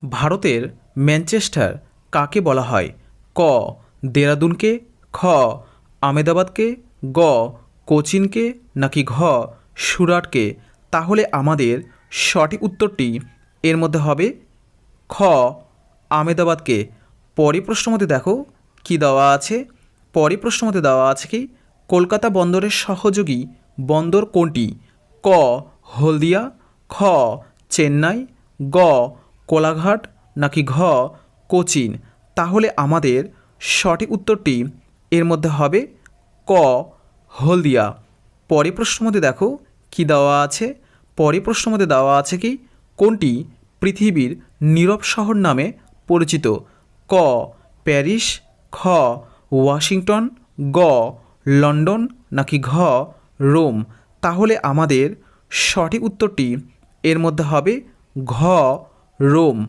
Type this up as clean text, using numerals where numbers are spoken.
ভারতের ম্যানচেস্টার কাকে বলা হয়? ক দেরাদুনকে, খ আমেদাবাদকে, গ কোচিনকে, নাকি ঘ সুরাটকে? তাহলে আমাদের সঠিক উত্তরটি এর মধ্যে হবে খ আমেদাবাদকে। পরের প্রশ্ন মধ্যে দেখো কি দেওয়া আছে। পরের প্রশ্ন মধ্যে দেওয়া আছে কি কলকাতা বন্দরের সহযোগী বন্দর কোনটি? ক হলদিয়া, খ চেন্নাই, গ কোলাঘাট, নাকি ঘ কোচিন? তাহলে আমাদের সঠিক উত্তরটি এর মধ্যে হবে ক হলদিয়া। পরের প্রশ্ন মধ্যে দেখো কি দেওয়া আছে। পরের প্রশ্ন মধ্যে দেওয়া আছে কি কোনটি পৃথিবীর নীরব শহর নামে পরিচিত? ক প্যারিস, খ ওয়াশিংটন, গ লন্ডন, নাকি ঘ রোম? তাহলে আমাদের সঠিক উত্তরটি এর মধ্যে হবে ঘ রোম।